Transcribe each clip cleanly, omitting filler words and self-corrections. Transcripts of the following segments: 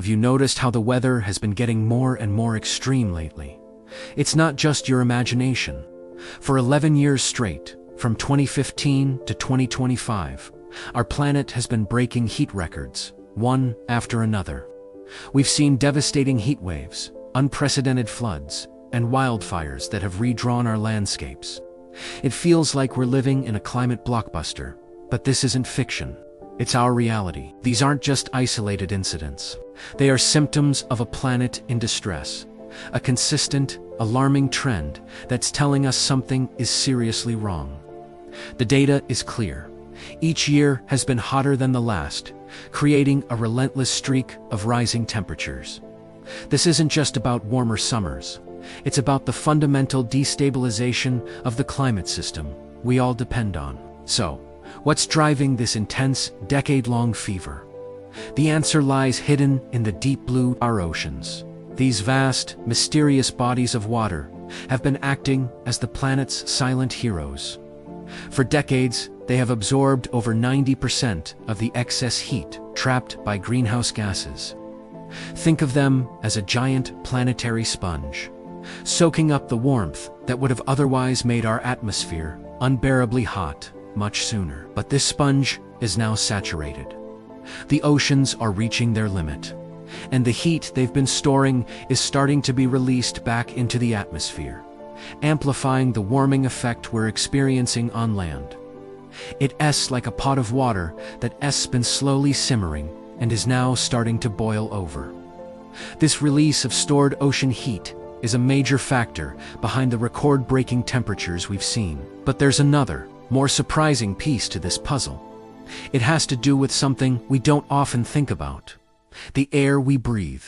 Have you noticed how the weather has been getting more and more extreme lately? It's not just your imagination. For 11 years straight, from 2015 to 2025, our planet has been breaking heat records, one after another. We've seen devastating heat waves, unprecedented floods, and wildfires that have redrawn our landscapes. It feels like we're living in a climate blockbuster, but this isn't fiction. It's our reality. These aren't just isolated incidents. They are symptoms of a planet in distress, a consistent, alarming trend that's telling us something is seriously wrong. The data is clear. Each year has been hotter than the last, creating a relentless streak of rising temperatures. This isn't just about warmer summers. It's about the fundamental destabilization of the climate system we all depend on. So, what's driving this intense, decade-long fever? The answer lies hidden in the deep blue of our oceans. These vast, mysterious bodies of water have been acting as the planet's silent heroes. For decades, they have absorbed over 90% of the excess heat trapped by greenhouse gases. Think of them as a giant planetary sponge, soaking up the warmth that would have otherwise made our atmosphere unbearably hot much sooner. But this sponge is now saturated. The oceans are reaching their limit, and the heat they've been storing is starting to be released back into the atmosphere, amplifying the warming effect we're experiencing on land. It's like a pot of water that's been slowly simmering and is now starting to boil over. This release of stored ocean heat is a major factor behind the record-breaking temperatures we've seen. But there's another, more surprising piece to this puzzle. It has to do with something we don't often think about: the air we breathe.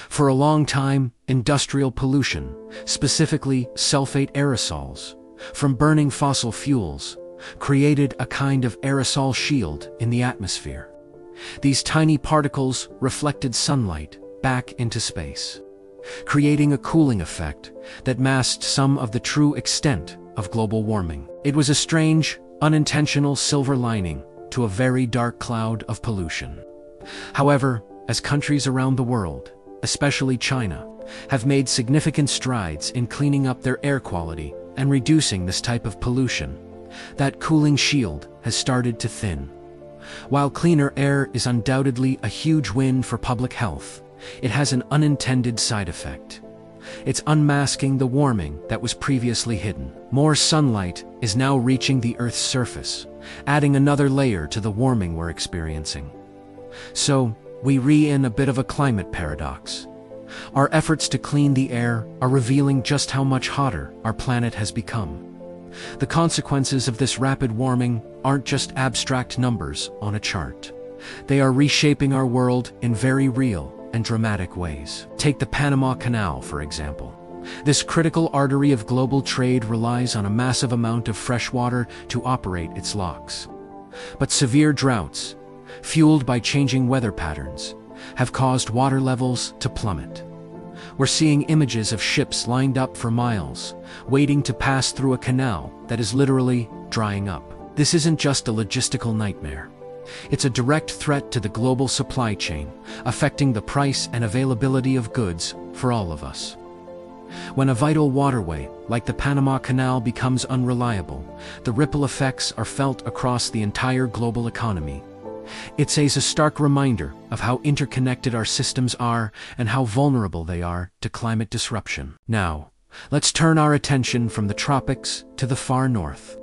For a long time, industrial pollution, specifically sulfate aerosols, from burning fossil fuels, created a kind of aerosol shield in the atmosphere. These tiny particles reflected sunlight back into space, creating a cooling effect that masked some of the true extent of global warming. It was a strange, unintentional silver lining to a very dark cloud of pollution. However, as countries around the world, especially China, have made significant strides in cleaning up their air quality and reducing this type of pollution, that cooling shield has started to thin. While cleaner air is undoubtedly a huge win for public health, it has an unintended side effect. It's unmasking the warming that was previously hidden. More sunlight is now reaching the Earth's surface, adding another layer to the warming we're experiencing. So, we're in a bit of a climate paradox. Our efforts to clean the air are revealing just how much hotter our planet has become. The consequences of this rapid warming aren't just abstract numbers on a chart. They are reshaping our world in very real and dramatic ways. Take the Panama Canal, for example. This critical artery of global trade relies on a massive amount of fresh water to operate its locks. But severe droughts, fueled by changing weather patterns, have caused water levels to plummet. We're seeing images of ships lined up for miles, waiting to pass through a canal that is literally drying up. This isn't just a logistical nightmare. It's a direct threat to the global supply chain, affecting the price and availability of goods for all of us. When a vital waterway, like the Panama Canal, becomes unreliable, the ripple effects are felt across the entire global economy. It's a stark reminder of how interconnected our systems are and how vulnerable they are to climate disruption. Now, let's turn our attention from the tropics to the far north.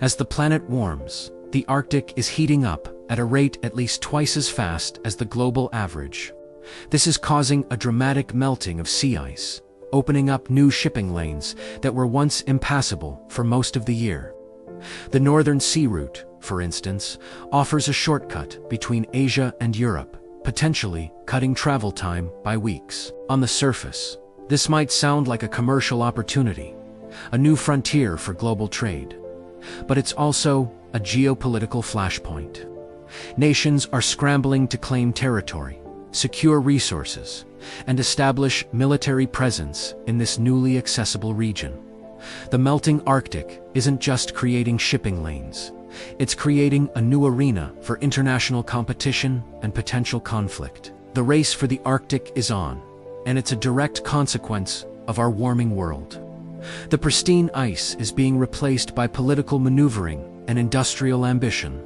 As the planet warms, the Arctic is heating up at a rate at least twice as fast as the global average. This is causing a dramatic melting of sea ice, opening up new shipping lanes that were once impassable for most of the year. The Northern Sea Route, for instance, offers a shortcut between Asia and Europe, potentially cutting travel time by weeks. On the surface, this might sound like a commercial opportunity, a new frontier for global trade. But it's also a geopolitical flashpoint. Nations are scrambling to claim territory, secure resources, and establish military presence in this newly accessible region. The melting Arctic isn't just creating shipping lanes. It's creating a new arena for international competition and potential conflict. The race for the Arctic is on, and it's a direct consequence of our warming world. The pristine ice is being replaced by political maneuvering and industrial ambition.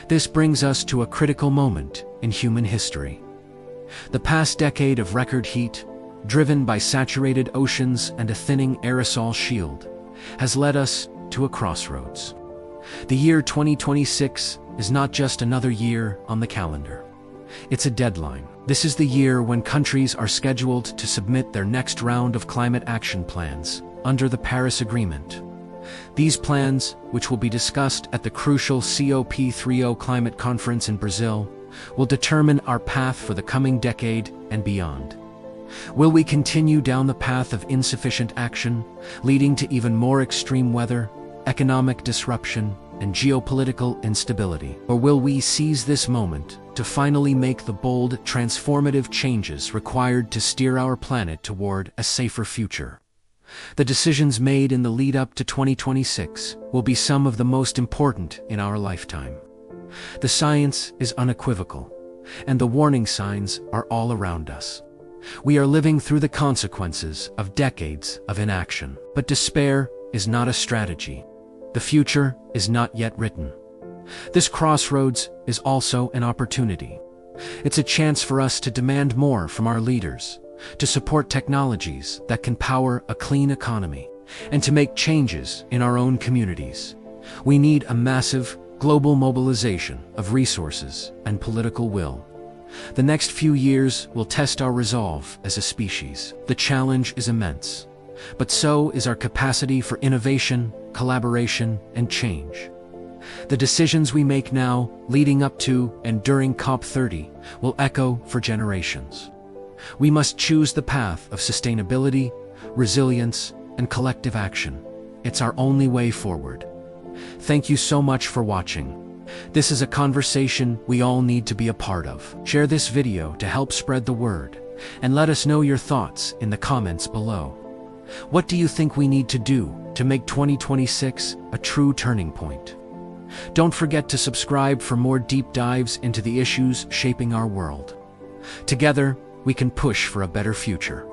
This brings us to a critical moment in human history. The past decade of record heat, driven by saturated oceans and a thinning aerosol shield, has led us to a crossroads. The year 2026 is not just another year on the calendar. It's a deadline. This is the year when countries are scheduled to submit their next round of climate action plans under the Paris Agreement. These plans, which will be discussed at the crucial COP30 climate conference in Brazil, will determine our path for the coming decade and beyond. Will we continue down the path of insufficient action, leading to even more extreme weather, economic disruption, and geopolitical instability? Or will we seize this moment to finally make the bold, transformative changes required to steer our planet toward a safer future? The decisions made in the lead-up to 2026 will be some of the most important in our lifetime. The science is unequivocal, and the warning signs are all around us. We are living through the consequences of decades of inaction. But despair is not a strategy. The future is not yet written. This crossroads is also an opportunity. It's a chance for us to demand more from our leaders, to support technologies that can power a clean economy, and to make changes in our own communities. We need a massive, global mobilization of resources and political will. The next few years will test our resolve as a species. The challenge is immense, but so is our capacity for innovation, collaboration, and change. The decisions we make now, leading up to and during COP30, will echo for generations. We must choose the path of sustainability, resilience, and collective action. It's our only way forward. Thank you so much for watching. This is a conversation we all need to be a part of. Share this video to help spread the word, and let us know your thoughts in the comments below. What do you think we need to do to make 2026 a true turning point? Don't forget to subscribe for more deep dives into the issues shaping our world. Together, we can push for a better future.